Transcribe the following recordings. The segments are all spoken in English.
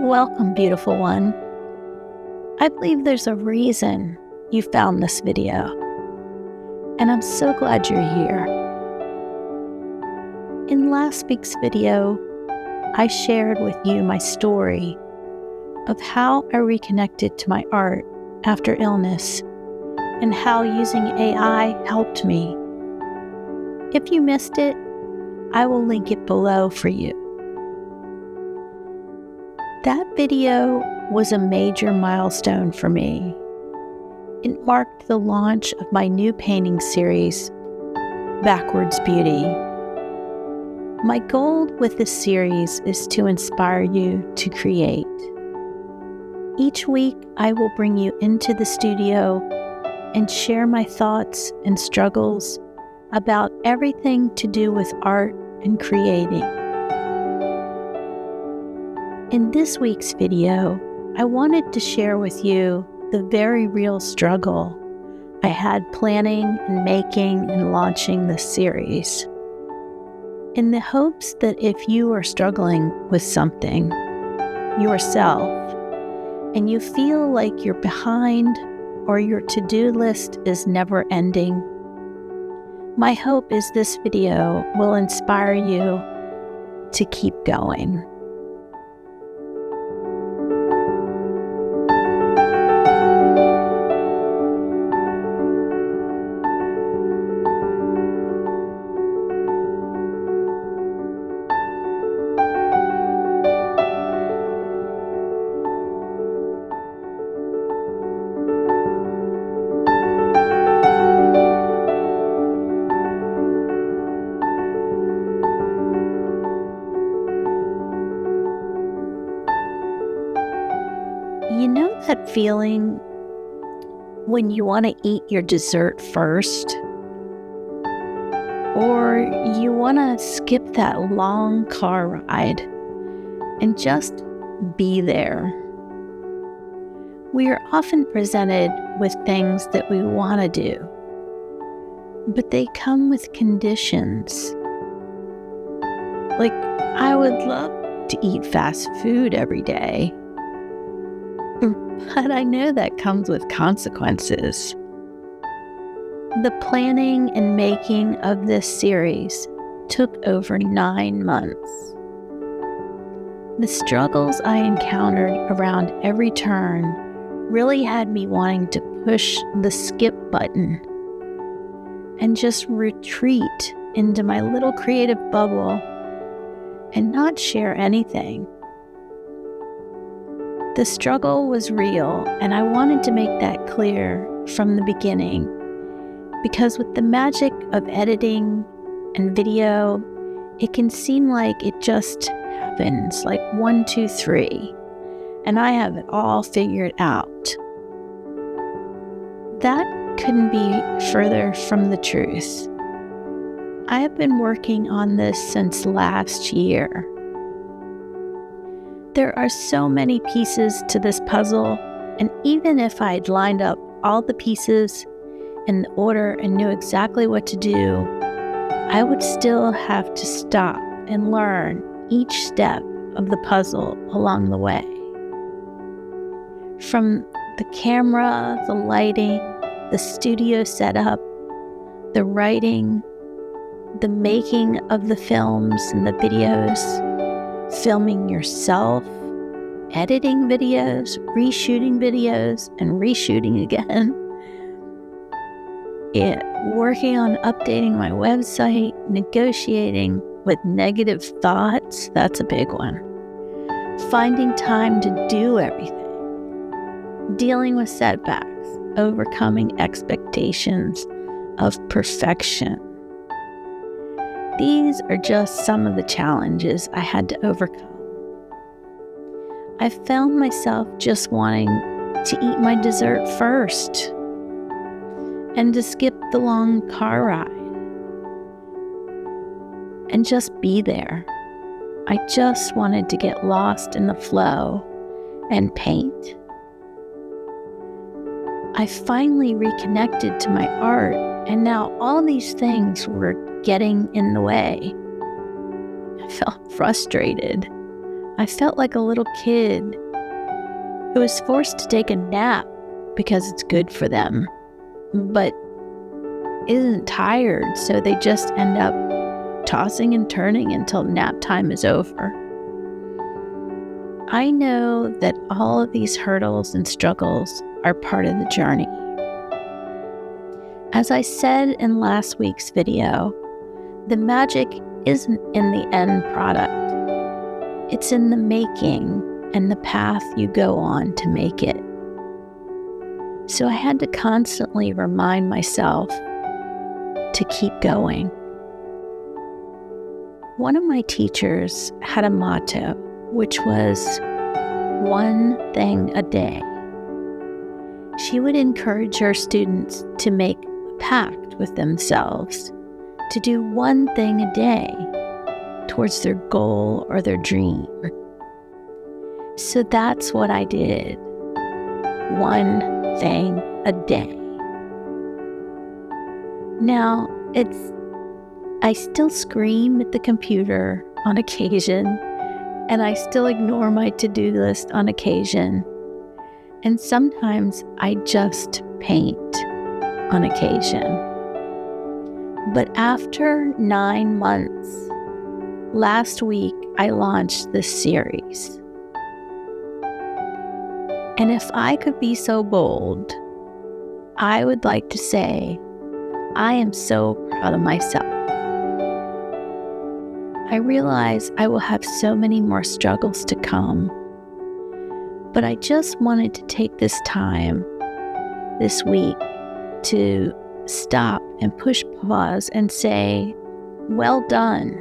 Welcome, beautiful one. I believe there's a reason you found this video, and I'm so glad you're here. In last week's video, I shared with you my story of how I reconnected to my art after illness and how using AI helped me. If you missed it, I will link it below for you. That video was a major milestone for me. It marked the launch of my new painting series, Backwards Beauty. My goal with this series is to inspire you to create. Each week, I will bring you into the studio and share my thoughts and struggles about everything to do with art and creating. In this week's video, I wanted to share with you the very real struggle I had planning and making and launching this series, in the hopes that if you are struggling with something yourself and you feel like you're behind or your to-do list is never ending, my hope is this video will inspire you to keep going. You know that feeling when you want to eat your dessert first? Or you want to skip that long car ride and just be there? We are often presented with things that we want to do, but they come with conditions. Like, I would love to eat fast food every day, but I know that comes with consequences. The planning and making of this series took over 9 months. The struggles I encountered around every turn really had me wanting to push the skip button and just retreat into my little creative bubble and not share anything. The struggle was real, and I wanted to make that clear from the beginning, because with the magic of editing and video, it can seem like it just happens, like 1, 2, 3, and I have it all figured out. That couldn't be further from the truth. I have been working on this since last year. There are so many pieces to this puzzle, and even if I'd lined up all the pieces in the order and knew exactly what to do, I would still have to stop and learn each step of the puzzle along the way. From the camera, the lighting, the studio setup, the writing, the making of the films and the videos, filming yourself, editing videos, reshooting videos, and reshooting again. Working on updating my website, negotiating with negative thoughts, that's a big one. Finding time to do everything. Dealing with setbacks, overcoming expectations of perfection. These are just some of the challenges I had to overcome. I found myself just wanting to eat my dessert first and to skip the long car ride and just be there. I just wanted to get lost in the flow and paint. I finally reconnected to my art, and now all these things were getting in the way. I felt frustrated. I felt like a little kid who was forced to take a nap because it's good for them, but isn't tired, so they just end up tossing and turning until nap time is over. I know that all of these hurdles and struggles are part of the journey. As I said in last week's video, the magic isn't in the end product. It's in the making and the path you go on to make it. So I had to constantly remind myself to keep going. One of my teachers had a motto, which was one thing a day. She would encourage her students to make a pact with themselves to do one thing a day towards their goal or their dream. So that's what I did. One thing a day. Now, I still scream at the computer on occasion, and I still ignore my to-do list on occasion, and sometimes I just paint on occasion. But after 9 months, last week I launched this series. And if I could be so bold, I would like to say, I am so proud of myself. I realize I will have so many more struggles to come, but I just wanted to take this time this week to stop and push pause and say, well done.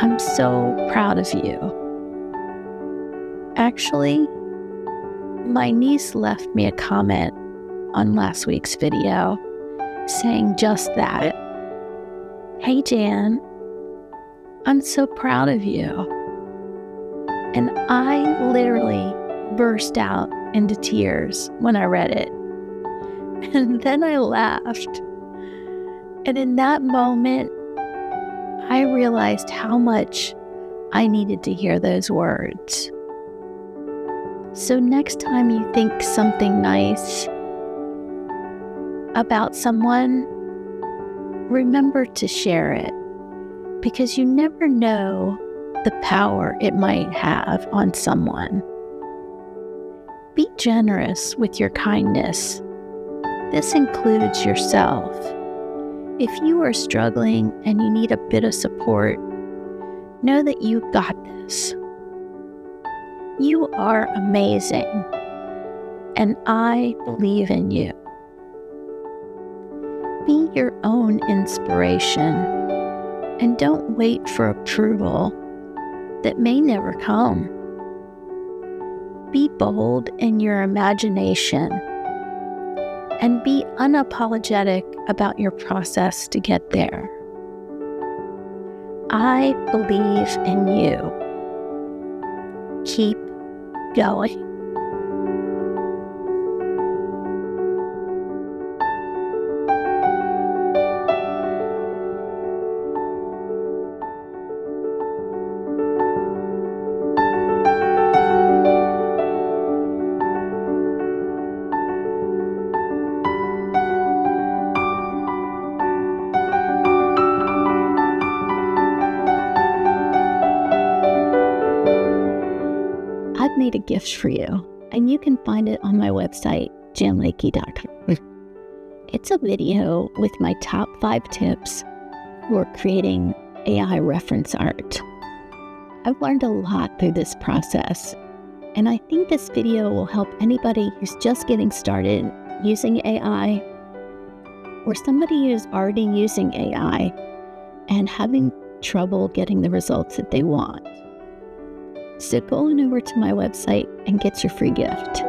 I'm so proud of you. Actually, my niece left me a comment on last week's video saying just that. Hey Jan, I'm so proud of you. And I literally burst out into tears when I read it. And then I laughed. And in that moment, I realized how much I needed to hear those words. So next time you think something nice about someone, remember to share it, because you never know the power it might have on someone. Be generous with your kindness. This includes yourself. If you are struggling and you need a bit of support, know that you got this. You are amazing, and I believe in you. Be your own inspiration, and don't wait for approval that may never come. Be bold in your imagination, and be unapologetic about your process to get there. I believe in you. Keep going. I've made a gift for you, and you can find it on my website, janlakey.com. It's a video with my top 5 tips for creating AI reference art. I've learned a lot through this process, and I think this video will help anybody who's just getting started using AI, or somebody who's already using AI and having trouble getting the results that they want. So go on over to my website and get your free gift.